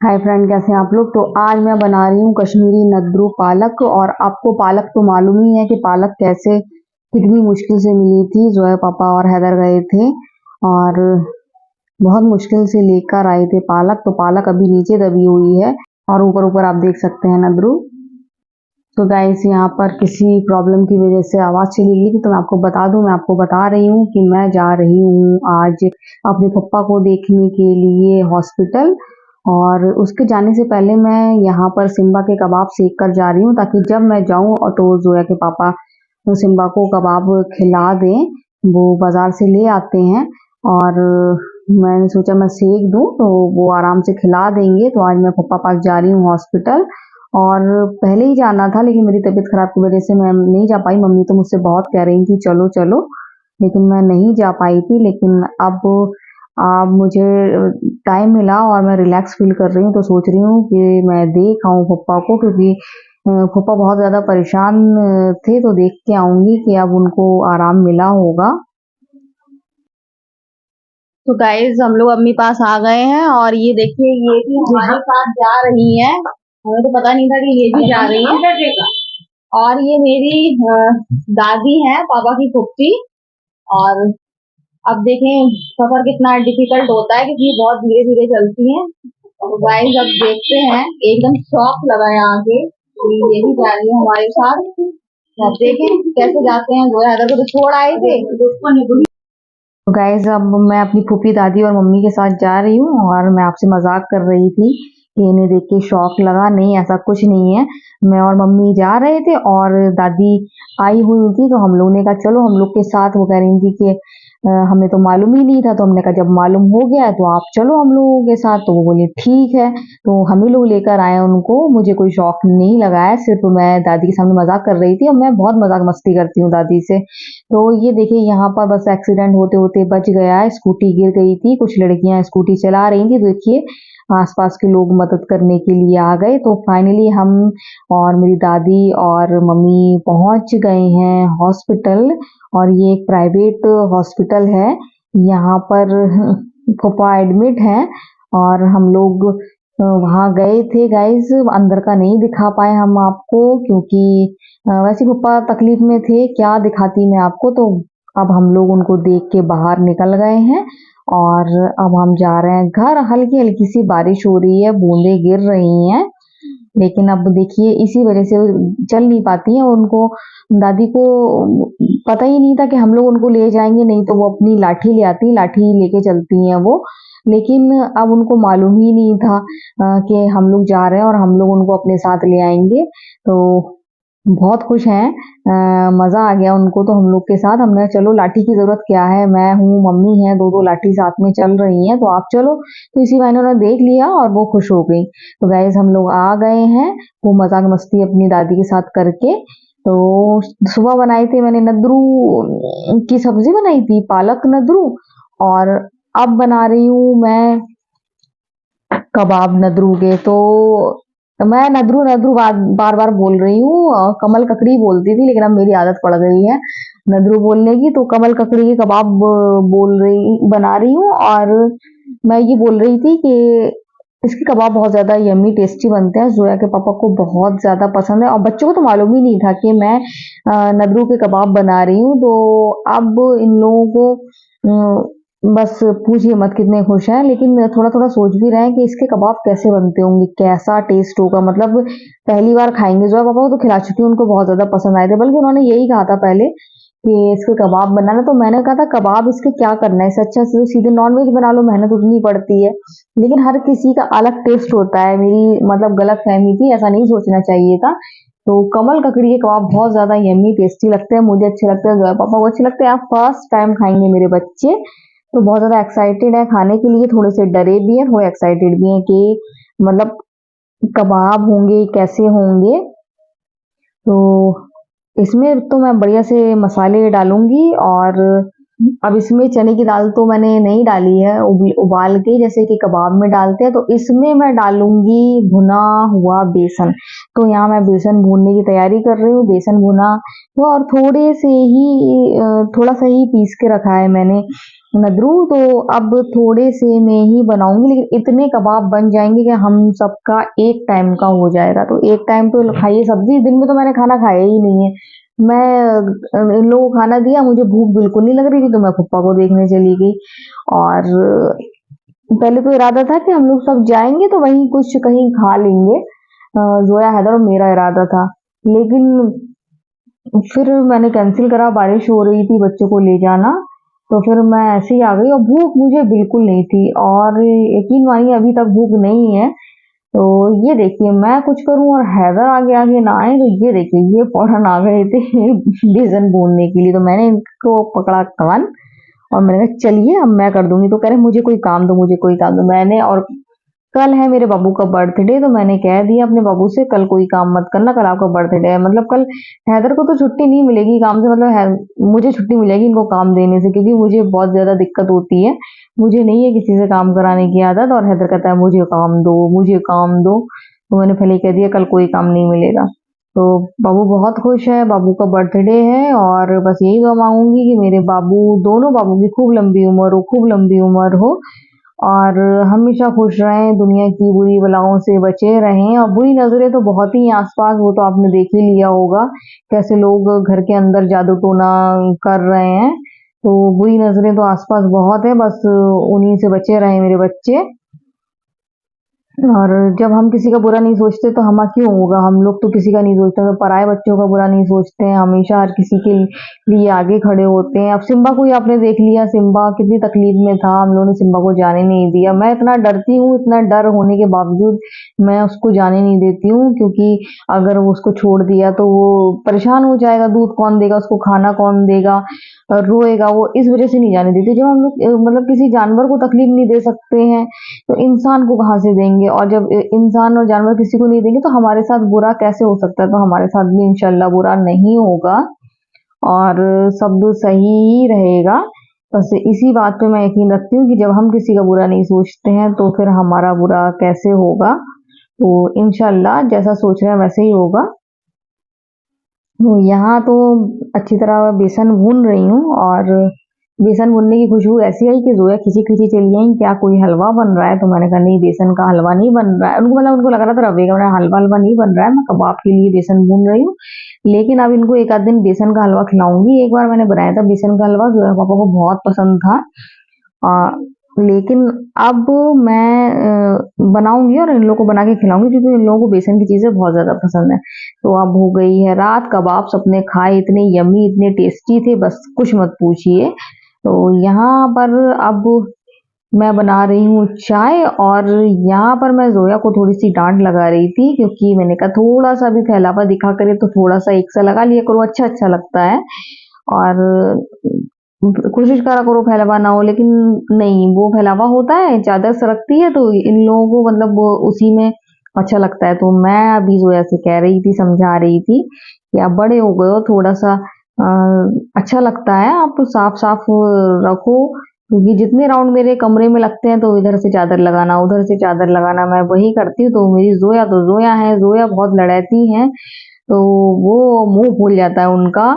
Hi friend, कैसे हैं आप लोग। तो आज मैं बना रही हूँ कश्मीरी नद्रू पालक। और आपको पालक तो मालूम ही है कि पालक कैसे कितनी मुश्किल से मिली थी। जोया पापा और हैदर गए थे और बहुत मुश्किल से लेकर आए थे पालक। तो पालक अभी नीचे दबी हुई है और ऊपर ऊपर आप देख सकते हैं नद्रू। तो गाइस, यहाँ पर किसी प्रॉब्लम की वजह से आवाज़ चली गई थी, तो मैं आपको बता दूं, मैं आपको बता रही हूँ कि मैं जा रही हूँ आज अपने पप्पा को देखने के लिए हॉस्पिटल। और उसके जाने से पहले मैं यहाँ पर सिम्बा के कबाब सेक कर जा रही हूँ, ताकि जब मैं जाऊँ और तो जोया के पापा तो सिम्बा को कबाब खिला दें। वो बाजार से ले आते हैं और मैंने सोचा मैं सेक दूं तो वो आराम से खिला देंगे। तो आज मैं पप्पा पास जा रही हूँ हॉस्पिटल। और पहले ही जाना था, लेकिन मेरी तबीयत खराब की वजह से मैं नहीं जा पाई। मम्मी तो मुझसे बहुत कह रही थी चलो चलो, लेकिन मैं नहीं जा पाई थी। लेकिन अब मुझे टाइम मिला और मैं रिलैक्स फील कर रही हूँ, तो सोच रही हूँ कि मैं देख आऊँ पप्पा को, क्योंकि पप्पा बहुत ज़्यादा परेशान थे। तो देख के आऊँगी कि अब उनको आराम मिला होगा। तो गाइज, हम लोग अम्मी पास आ गए हैं और ये देखिए, ये भी हमारे साथ जा रही है। हमें तो पता नहीं था कि ये भी जा रही है। और ये मेरी दादी है, पापा की फुफ्फी। और अब देखें सफर कितना डिफिकल्ट होता है, क्योंकि ये बहुत धीरे धीरे चलती हैं। तो गाइस, अब देखते हैं, एकदम शौक लगा है आके। ये भी जा रही है हमारे साथ। तो अब देखें कैसे जाते हैं। गोया को तो छोड़ आए थे। तो गाइज, अब मैं अपनी फूफी दादी और मम्मी के साथ जा रही हूँ और मैं आपसे मजाक कर रही थी कि इन्हें देख के शौक लगा। नहीं, ऐसा कुछ नहीं है। मैं और मम्मी जा रहे थे और दादी आई हुई थी, तो हम लोगों ने कहा चलो हम लोग के साथ। वो कह रही थी कि हमें तो मालूम ही नहीं था। तो हमने कहा जब मालूम हो गया है तो आप चलो हम लोगों के साथ। तो वो बोले ठीक है। तो हम ही लोग लेकर आए उनको। मुझे कोई शौक नहीं लगा है, सिर्फ मैं दादी के सामने मजाक कर रही थी और मैं बहुत मजाक मस्ती करती हूँ दादी से। तो ये देखिए, यहाँ पर बस एक्सीडेंट होते होते बच गया है। स्कूटी गिर गई थी, कुछ लड़कियां स्कूटी चला रही थी। देखिए, आसपास के लोग मदद करने के लिए आ गए। तो फाइनली हम और मेरी दादी और मम्मी पहुंच गए हैं हॉस्पिटल। और ये एक प्राइवेट हॉस्पिटल है। यहाँ पर पापा एडमिट हैं और हम लोग वहाँ गए थे। गाइस, अंदर का नहीं दिखा पाए हम आपको, क्योंकि वैसे पापा तकलीफ में थे, क्या दिखाती मैं आपको। तो अब हम लोग उनको देख के बाहर निकल गए हैं और अब हम जा रहे हैं घर। हल्की हल्की सी बारिश हो रही है, बूंदें गिर रही हैं, लेकिन अब देखिए इसी वजह से वो चल नहीं पाती हैं। उनको, दादी को पता ही नहीं था कि हम लोग उनको ले जाएंगे। नहीं तो वो अपनी लाठी ले आती, लाठी लेके चलती हैं वो। लेकिन अब उनको मालूम ही नहीं था कि हम लोग जा रहे हैं और हम लोग उनको अपने साथ ले आएंगे। तो बहुत खुश हैं। मज़ा आ गया उनको तो हम लोग के साथ। हमने चलो लाठी की ज़रूरत क्या है, मैं हूँ, मम्मी है, दो दो लाठी साथ में चल रही हैं, तो आप चलो। तो इसी बहाने उन्होंने देख लिया और वो खुश हो गई। तो गाइस, हम लोग आ गए हैं वो मजाक मस्ती अपनी दादी के साथ करके। तो सुबह बनाई थी मैंने नद्रू की सब्जी बनाई थी, पालक नद्रू। और अब बना रही हूँ मैं कबाब नद्रू के। तो मैं नद्रू नद्रू बार बार बोल रही हूँ। कमल ककड़ी बोलती थी, लेकिन अब मेरी आदत पड़ गई है नद्रू बोलने की। तो कमल ककड़ी के कबाब बना रही हूँ। और मैं ये बोल रही थी कि इसके कबाब बहुत ज़्यादा यम्मी टेस्टी बनते हैं। जोया के पापा को बहुत ज़्यादा पसंद है और बच्चों को तो मालूम ही नहीं था कि मैं नद्रू के कबाब बना रही हूँ। तो अब इन लोगों को बस पूछिए मत कितने खुश हैं। लेकिन थोड़ा थोड़ा सोच भी रहे हैं कि इसके कबाब कैसे बनते होंगे, कैसा टेस्ट होगा। मतलब पहली बार खाएंगे। जोया पापा को तो खिला चुकी हूँ, उनको बहुत ज़्यादा पसंद आए थे। बल्कि उन्होंने यही कहा था पहले कि इसके कबाब बनाना। तो मैंने कहा था कबाब इसके क्या करना है, इससे अच्छा से सीधे नॉनवेज बना लो, मेहनत उतनी पड़ती है। लेकिन हर किसी का अलग टेस्ट होता है। मेरी मतलब गलत फहमी थी, ऐसा नहीं सोचना चाहिए था। तो कमल ककड़ी के कबाब बहुत ज्यादा यम्मी टेस्टी लगते हैं, मुझे अच्छे लगते हैं, जोया पापा को अच्छे लगते हैं। आप फर्स्ट टाइम खाएंगे मेरे बच्चे, तो बहुत ज्यादा एक्साइटेड है खाने के लिए। थोड़े से डरे भी हैं, थोड़े एक्साइटेड भी हैं कि मतलब कबाब होंगे कैसे होंगे। तो इसमें तो मैं बढ़िया से मसाले डालूंगी और अब इसमें चने की दाल तो मैंने नहीं डाली है, उबाल के जैसे कि कबाब में डालते हैं, तो इसमें मैं डालूंगी भुना हुआ बेसन। तो यहाँ मैं बेसन भूनने की तैयारी कर रही हूँ। बेसन भुना हुआ और थोड़े से ही थोड़ा सा ही पीस के रखा है मैंने नदरू, तो अब थोड़े से में ही बनाऊंगी, लेकिन इतने कबाब बन जाएंगे कि हम सबका एक टाइम का हो जाएगा। तो एक टाइम तो खाइए सब्जी, दिन में तो मैंने खाना खाया ही नहीं है। मैं इन लोगों को खाना दिया, मुझे भूख बिल्कुल नहीं लग रही थी, तो मैं पप्पा को देखने चली गई। और पहले तो इरादा था कि हम लोग सब जाएंगे तो वहीं कुछ कहीं खा लेंगे, जोया, हैदर और मेरा इरादा था। लेकिन फिर मैंने कैंसिल करा, बारिश हो रही थी, बच्चों को ले जाना, तो फिर मैं ऐसे ही आ गई और भूख मुझे बिल्कुल नहीं थी। और यकीन मानिए अभी तक भूख नहीं है। तो ये देखिए मैं कुछ करूं और हैदर आगे आगे ना आए, तो ये देखिए ये फौरन आ गए थे बेसन भूनने के लिए। तो मैंने इनको पकड़ा कान और मैंने कहा चलिए अब मैं कर दूंगी। तो कह रहे मुझे कोई काम दो, मुझे कोई काम दो। मैंने, और कल है मेरे बाबू का बर्थडे, तो मैंने कह दिया अपने बाबू से कल कोई काम मत करना, कल आपका बर्थडे है। मतलब कल हैदर को तो छुट्टी नहीं मिलेगी काम से, मतलब है मुझे छुट्टी मिलेगी इनको काम देने से, क्योंकि मुझे बहुत ज्यादा दिक्कत होती है। मुझे नहीं है किसी से काम कराने की आदत, और हैदर कहता है मुझे काम दो, मुझे काम दो। तो मैंने पहले ही कह दिया कल कोई काम नहीं मिलेगा। तो बाबू बहुत खुश है, बाबू का बर्थडे है, और बस यही दुआ मांगूंगी कि मेरे बाबू, दोनों बाबू की खूब लंबी उम्र हो, खूब लंबी उम्र हो, और हमेशा खुश रहें, दुनिया की बुरी बलाओं से बचे रहें। और बुरी नजरें तो बहुत ही आसपास, वो तो आपने देख ही लिया होगा कैसे लोग घर के अंदर जादू टोना कर रहे हैं। तो बुरी नजरें तो आसपास बहुत है, बस उन्हीं से बचे रहें मेरे बच्चे। और जब हम किसी का बुरा नहीं सोचते तो हमारा क्यों होगा, हम लोग तो किसी का नहीं सोचते, तो पराये बच्चों का बुरा नहीं सोचते हैं, हमेशा हर किसी के लिए आगे खड़े होते हैं। अब सिम्बा को ही आपने देख लिया, सिम्बा कितनी तकलीफ में था, हम लोगों ने सिम्बा को जाने नहीं दिया। मैं इतना डरती हूँ, इतना डर होने के बावजूद मैं उसको जाने नहीं देती हूँ, क्योंकि अगर वो उसको छोड़ दिया तो वो परेशान हो जाएगा, दूध कौन देगा उसको, खाना कौन देगा, रोएगा वो, इस वजह से नहीं जाने देती। जब हम लोग मतलब किसी जानवर को तकलीफ नहीं दे सकते हैं तो इंसान को कहाँ से देंगे, और जब इंसान और जानवर किसी को नहीं देंगे तो हमारे साथ बुरा कैसे हो सकता है। तो हमारे साथ भी इंशाल्लाह बुरा नहीं होगा और सब सही ही रहेगा। बस इसी बात पे मैं यकीन रखती हूँ कि जब हम किसी का बुरा नहीं सोचते हैं तो फिर हमारा बुरा कैसे होगा। तो इंशाल्लाह जैसा सोच रहे हैं वैसे ही होगा। तो यहाँ तो अच्छी तरह बेसन भून रही हूँ, और बेसन भुनने की खुशबू ऐसी आई कि जोया खिंची खिंची चली आई, क्या कोई हलवा बन रहा है। तो मैंने कहा नहीं, बेसन का हलवा नहीं बन रहा है। उनको मतलब उनको लग रहा था रवे का, मैंने हलवा हलवा नहीं बन रहा है, मैं कबाब के लिए बेसन भून रही हूँ। लेकिन अब इनको एक आध दिन बेसन का हलवा खिलाऊंगी। एक बार मैंने बनाया था बेसन का हलवा, जोया पापा को बहुत पसंद था। आ, लेकिन अब मैं बनाऊंगी और इन लोगों को बना के खिलाऊंगी, क्योंकि इन लोगों को बेसन की चीजें बहुत ज्यादा पसंद है। तो अब हो गई है रात, कबाब सबने खाए, इतने यम्मी, इतने टेस्टी थे, बस कुछ मत पूछिए। तो यहाँ पर अब मैं बना रही हूँ चाय, और यहाँ पर मैं जोया को थोड़ी सी डांट लगा रही थी, क्योंकि मैंने कहा थोड़ा सा भी फैलावा दिखा करे तो थोड़ा सा एक सा लगा लिया करो, अच्छा अच्छा लगता है। और कोशिश करा करो फैलावा ना हो, लेकिन नहीं, वो फैलावा होता है, चादर सरकती है, तो इन लोगों को मतलब वो उसी में अच्छा लगता है। तो मैं अभी जोया से कह रही थी, समझा रही थी कि आप बड़े हो गए हो, थोड़ा सा अच्छा लगता है, आप साफ साफ रखो। क्योंकि जितने राउंड मेरे कमरे में लगते हैं तो इधर से चादर लगाना, उधर से चादर लगाना, मैं वही करती हूँ। तो मेरी जोया तो जोया है, जोया बहुत लड़ाती है, तो वो मुंह फूल जाता है उनका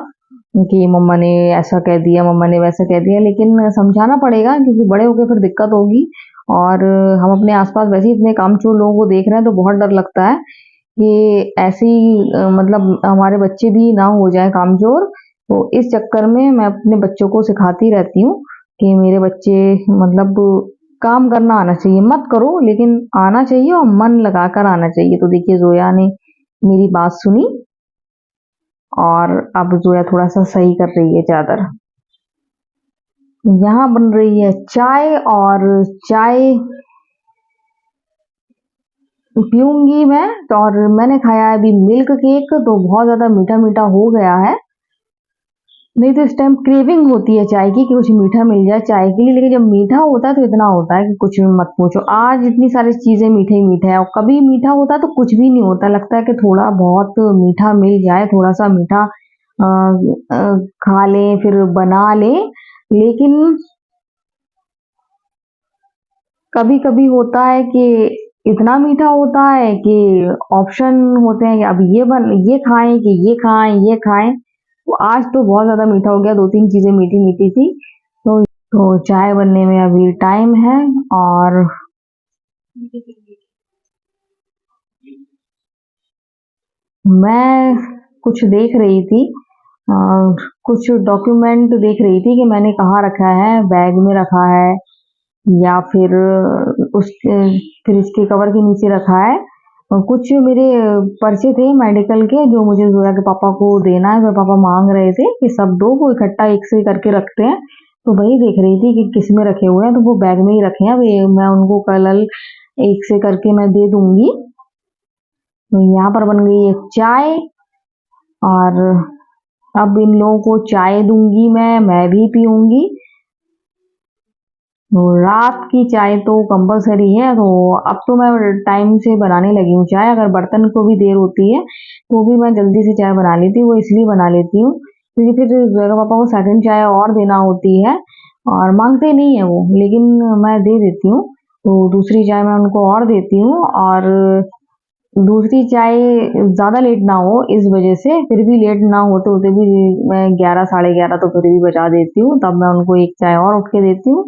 कि मम्मा ने ऐसा कह दिया, मम्मा ने वैसा कह दिया। लेकिन समझाना पड़ेगा, क्योंकि बड़े होके फिर दिक्कत होगी। और हम अपने आसपास वैसे ही इतने कामचोर लोगों को देख रहे हैं, तो बहुत डर लगता है कि ऐसे ही मतलब हमारे बच्चे भी ना हो जाए कामचोर। तो इस चक्कर में मैं अपने बच्चों को सिखाती रहती हूँ कि मेरे बच्चे मतलब काम करना आना चाहिए, मत करो लेकिन आना चाहिए और मन लगाकर आना चाहिए। तो देखिए जोया ने मेरी बात सुनी, और अब जोया थोड़ा सा सही कर रही है चादर। यहाँ बन रही है चाय, और चाय पीऊंगी मैं। तो और मैंने खाया है अभी मिल्क केक, तो बहुत ज्यादा मीठा मीठा हो गया है। नहीं तो इस टाइम क्रेविंग होती है चाय की कि कुछ मीठा मिल जाए चाय के लिए, लेकिन जब मीठा होता है तो इतना होता है कि कुछ भी मत पूछो। आज इतनी सारी चीजें मीठे ही मीठे है, और कभी मीठा होता है तो कुछ भी नहीं होता, लगता है कि थोड़ा बहुत मीठा मिल जाए, थोड़ा सा मीठा खा लें, फिर बना लें, लेकिन कभी कभी होता है कि इतना मीठा होता है कि ऑप्शन होते हैं कि अब ये खाएं कि ये खाएं ये खाएं। तो आज तो बहुत ज्यादा मीठा हो गया, 2-3 चीजें मीठी मीठी थी। तो चाय बनने में अभी टाइम है, और मैं कुछ देख रही थी, कुछ डॉक्यूमेंट देख रही थी कि मैंने कहाँ रखा है, बैग में रखा है या फिर उसके फ्रिज के कवर के नीचे रखा है। और कुछ मेरे पर्चे थे मेडिकल के जो मुझे जोया के पापा को देना है, मेरे पापा मांग रहे थे कि सब दो, वो इकट्ठा एक से करके रखते हैं। तो वही देख रही थी कि किस में रखे हुए हैं, तो वो बैग में ही रखे हैं। अब मैं उनको कल एक से करके मैं दे दूंगी। तो यहाँ पर बन गई है चाय, और अब इन लोगों को चाय दूंगी, मैं भी पीऊंगी। तो रात की चाय तो कंपलसरी है, तो अब तो मैं टाइम से बनाने लगी हूँ चाय। अगर बर्तन को भी देर होती है तो भी मैं जल्दी से चाय बना लेती हूँ, वो इसलिए बना लेती हूँ क्योंकि फिर जोया पापा को सेकंड चाय और देना होती है, और मांगते नहीं है वो, लेकिन मैं दे देती हूँ। तो दूसरी चाय मैं उनको और देती हूँ, और दूसरी चाय ज्यादा लेट ना हो इस वजह से, फिर भी लेट ना होते होते भी मैं 11 साढ़े 11 तो फिर भी बजा देती हूँ, तब मैं उनको एक चाय और उठ के देती हूँ।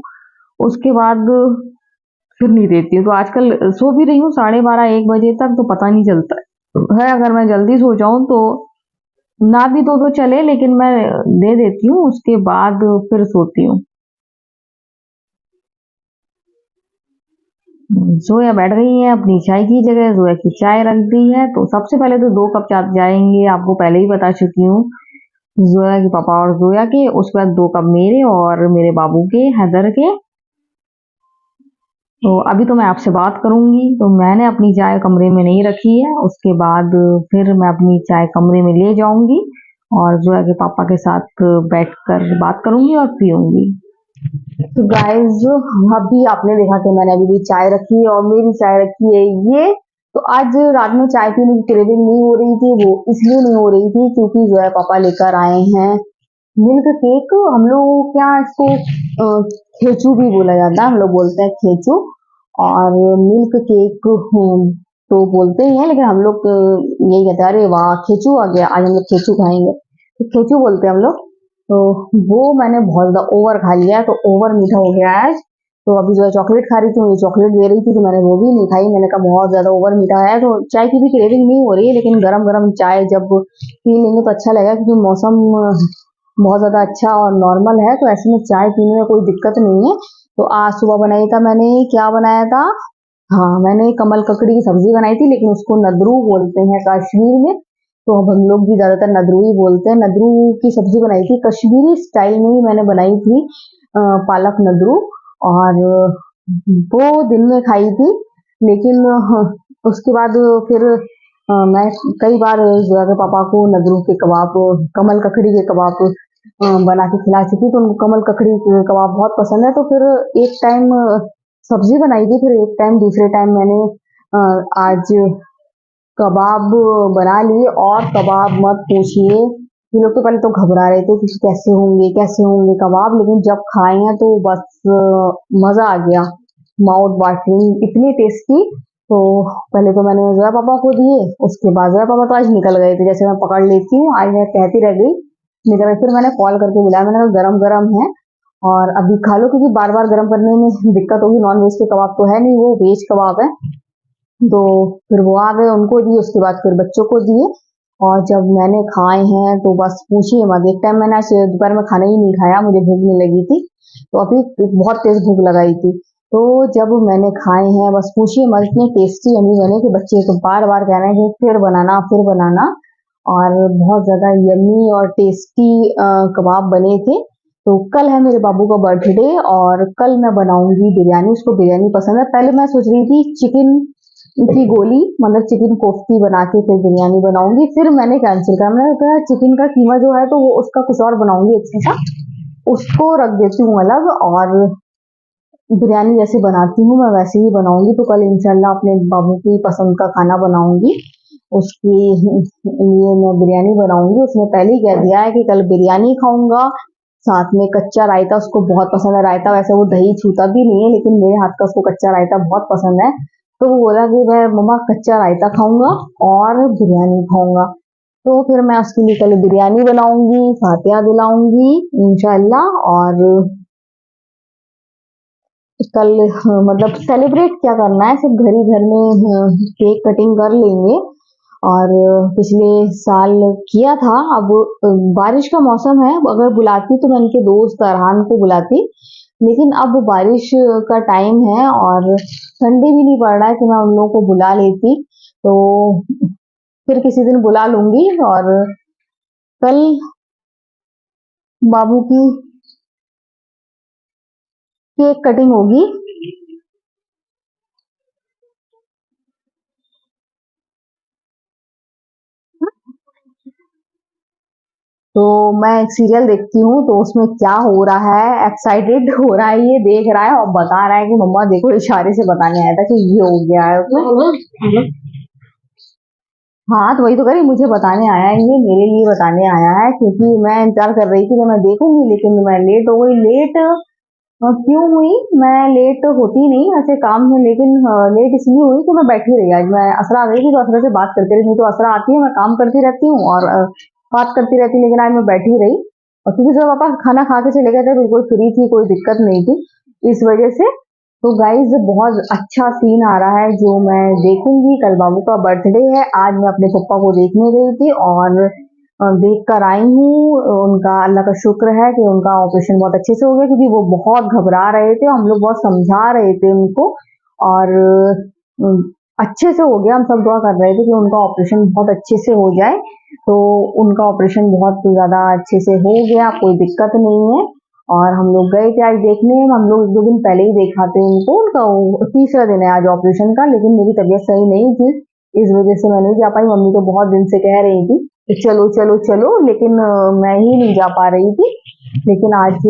उसके बाद फिर नहीं देती हूँ। तो आजकल सो भी रही हूँ 12:30-1 बजे तक, तो पता नहीं चलता है। अगर मैं जल्दी सो जाऊं तो ना भी तो चले, लेकिन मैं दे देती हूँ, उसके बाद फिर सोती हूँ। जोया बैठ गई है अपनी चाय की जगह, जोया की चाय रख दी है। तो सबसे पहले तो 2 कप चाय जाएंगे, आपको पहले ही बता चुकी हूँ, जोया के पापा और जोया के। उसके बाद 2 कप मेरे और मेरे बाबू के, हैदर के। तो अभी तो मैं आपसे बात करूंगी, तो मैंने अपनी चाय कमरे में नहीं रखी है, उसके बाद फिर मैं अपनी चाय कमरे में ले जाऊंगी और जोया के पापा के साथ बैठकर बात करूंगी और पीऊंगी। तो गाइस, अभी आपने देखा कि मैंने अभी भी चाय रखी है, और मेरी चाय रखी है ये। तो आज रात में चाय पीने की क्रेविंग नहीं हो रही थी, वो इसलिए नहीं हो रही थी क्योंकि जोया पापा लेकर आए हैं मिल्क केक। हम लोग क्या इसको खेचू भी बोला जाता है, हम लोग बोलते हैं खेचू, और मिल्क केक तो बोलते ही हैं, लेकिन हम लोग यही कहते हैं, अरे वाह खेचू आ गया, आज हम लोग खेचू खाएंगे, तो खेचू बोलते हैं हम लोग। तो वो मैंने बहुत ज्यादा ओवर खा लिया है, तो ओवर मीठा हो गया है आज। तो अभी जो है चॉकलेट खा रही थी, मुझे चॉकलेट दे रही थी, तो मैंने वो भी नहीं खाई। मैंने कहा बहुत ज्यादा ओवर मीठा है, तो चाय की भी क्रेविंग नहीं हो रही है, लेकिन गरम गरम चाय जब पी लेंगे तो अच्छा लगेगा, क्योंकि मौसम बहुत ज्यादा अच्छा और नॉर्मल है, तो ऐसे में चाय पीने में कोई दिक्कत नहीं है। तो आज सुबह बनाया था मैंने, क्या बनाया था, हाँ मैंने कमल ककड़ी की सब्जी बनाई थी, लेकिन उसको नदरू बोलते हैं कश्मीर में, तो अब हम लोग भी ज्यादातर नदरू ही बोलते हैं। नदरू की सब्जी बनाई थी, कश्मीरी स्टाइल में ही मैंने बनाई थी, पालक नदरू। और वो दिन में खाई थी, लेकिन उसके बाद फिर मैं कई बार जोया के पापा को नदरू के कबाब, कमल ककड़ी के कबाब बना के खिला चुकी, तो उनको कमल ककड़ी के कबाब बहुत पसंद है। तो फिर एक टाइम सब्जी बनाई थी, फिर एक टाइम, दूसरे टाइम मैंने आज कबाब बना लिए। और कबाब मत पूछिए, ये लोग तो पहले तो घबरा रहे थे कि कैसे होंगे कबाब, लेकिन जब खाए हैं तो बस मजा आ गया, माउथ वाटरिंग, इतनी टेस्टी। तो पहले तो मैंने जोया पापा को दिए, उसके बाद जोया पापा तो आज निकल गए थे, जैसे मैं पकड़ लेती हूँ, आज मैं कहती रह गई निकल गए। फिर मैंने कॉल करके बुलाया, मैंने कहा गरम गरम है और अभी खा लो, क्योंकि बार बार गर्म करने में दिक्कत होगी। नॉन वेज के कबाब तो है नहीं, वो वेज कबाब है। तो फिर वो आ गए, उनको दिए, उसके बाद फिर बच्चों को दिए। और जब मैंने खाए हैं तो बस पूछिए मत, एक टाइम मैंने आज दोपहर में खाना ही नहीं खाया, मुझे भूख नहीं लगी थी, तो अभी बहुत तेज भूख लगाई थी। तो जब मैंने खाए हैं बस पूछिए मत, इतने टेस्टी यम्मी बने कि बच्चे तो बार बार कह रहे हैं कि फिर बनाना फिर बनाना। और बहुत ज्यादा यम्मी और टेस्टी कबाब बने थे। तो कल है मेरे बाबू का बर्थडे, और कल मैं बनाऊंगी बिरयानी, उसको बिरयानी पसंद है। पहले मैं सोच रही थी चिकन की गोली, मतलब चिकन कोफ्ती बना के फिर बिरयानी बनाऊंगी, फिर मैंने कैंसिल करा। मैंने कहा चिकन का कीमा जो है तो वो उसका कुछ और बनाऊंगी अच्छा सा, उसको रख देती हूँ अलग, और बिरयानी जैसे बनाती हूँ मैं वैसे ही बनाऊंगी। तो कल इंशाल्लाह अपने बाबू की पसंद का खाना बनाऊंगी, उसके लिए मैं बिरयानी बनाऊंगी। उसने पहले ही कह दिया है कि कल बिरयानी खाऊंगा, साथ में कच्चा रायता उसको बहुत पसंद है। रायता वैसे वो दही छूता भी नहीं है, लेकिन मेरे हाथ का उसको कच्चा रायता बहुत पसंद है। तो वो बोला कि मैं मम्मा कच्चा रायता खाऊंगा और बिरयानी खाऊंगा। तो फिर मैं उसके लिए कल बिरयानी बनाऊंगी, फातिहा दिलाऊंगी इंशाल्लाह। और कल मतलब सेलिब्रेट क्या करना है, सिर्फ घर ही घर में केक कटिंग कर लेंगे। और पिछले साल किया था। अब बारिश का मौसम है, अगर बुलाती तो मैं इनके दोस्त अरहान को बुलाती, लेकिन अब बारिश का टाइम है और संडे भी नहीं पड़ रहा है कि मैं उन लोगों को बुला लेती। तो फिर किसी दिन बुला लूंगी। और कल बाबू की केक कटिंग होगी। तो मैं एक सीरियल देखती हूँ, तो उसमें क्या हो रहा है, एक्साइटेड हो रहा है, ये देख रहा है और बता रहा है कि मम्मा देखो, इशारे से बताने आया था कि ये हो गया है उसमें। हाँ, तो वही तो करी, मुझे बताने आया है, ये मेरे लिए बताने आया है, क्योंकि मैं इंतजार कर रही थी कि मैं देखूंगी, लेकिन मैं लेट हो गई। लेट क्यों हुई? मैं लेट होती नहीं ऐसे काम में, लेकिन लेट इसलिए हुई कि मैं बैठी रही। आज मैं असरा आ गई थी, तो असरा से बात करती रही। नहीं तो असरा आती है, मैं काम करती रहती हूँ और बात करती रहती, लेकिन आज मैं बैठी रही। और क्योंकि जब पापा खाना खा के चले गए थे, बिल्कुल फ्री थी, कोई दिक्कत नहीं थी, इस वजह से। तो गाइज बहुत अच्छा सीन आ रहा है जो मैं देखूंगी। कल बाबू का बर्थडे है, आज मैं अपने पप्पा को देखने गई थी और देख कर आई हूँ। उनका अल्लाह का शुक्र है कि उनका ऑपरेशन बहुत अच्छे से हो गया, क्योंकि वो बहुत घबरा रहे थे, हम लोग बहुत समझा रहे थे उनको। और अच्छे से हो गया। हम सब दुआ कर रहे थे कि उनका ऑपरेशन बहुत अच्छे से हो जाए। तो उनका ऑपरेशन बहुत ज्यादा अच्छे से हो गया, कोई दिक्कत नहीं है। और हम लोग गए थे आज देखने। हम लोग 2 दिन पहले ही देखा थे उनको, उनका तीसरा दिन है आज ऑपरेशन का, लेकिन मेरी तबीयत सही नहीं थी, इस वजह से मैं नहीं जा पाई। मम्मी तो बहुत दिन से कह रही थी कि चलो चलो चलो, लेकिन मैं ही नहीं जा पा रही थी। लेकिन आज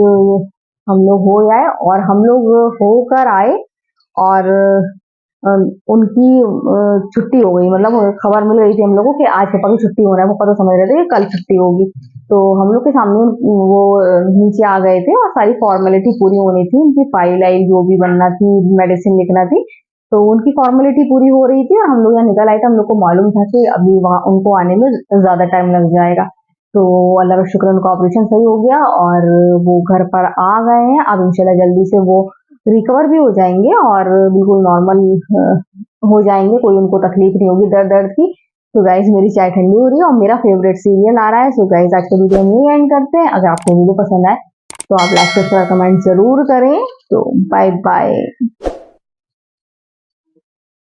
हम लोग हो आए और हम लोग होकर आए। और अ, उनकी छुट्टी हो गई, मतलब खबर मिल गई थी हम लोगों को कि आज पापा की छुट्टी हो रहा है। पापा तो समझ रहे थे कि कल छुट्टी होगी। तो हम लोग के सामने वो नीचे आ गए थे और सारी फॉर्मेलिटी पूरी होनी थी, उनकी फाइल आइल जो भी बनना थी, मेडिसिन लिखना थी, तो उनकी फॉर्मेलिटी पूरी हो रही थी। और हम लोग यहाँ निकल आए थे, हम लोग को मालूम था कि अभी वहाँ उनको आने में ज्यादा टाइम लग जाएगा। तो अल्लाह का शुक्र, उनका ऑपरेशन सही हो गया और वो घर पर आ गए हैं। अब इंशाल्लाह जल्दी से वो रिकवर भी हो जाएंगे और बिल्कुल नॉर्मल हो जाएंगे, कोई उनको तकलीफ नहीं होगी दर्द दर्द की। तो गाइज मेरी चाय ठंडी हो रही है और मेरा फेवरेट सीरियल आ रहा है। सो गाइज आज का वीडियो हम यही एंड करते हैं। अगर आपको वीडियो पसंद आए तो आप लाइक, सब्सक्राइब, कमेंट जरूर करें। तो बाय बाय।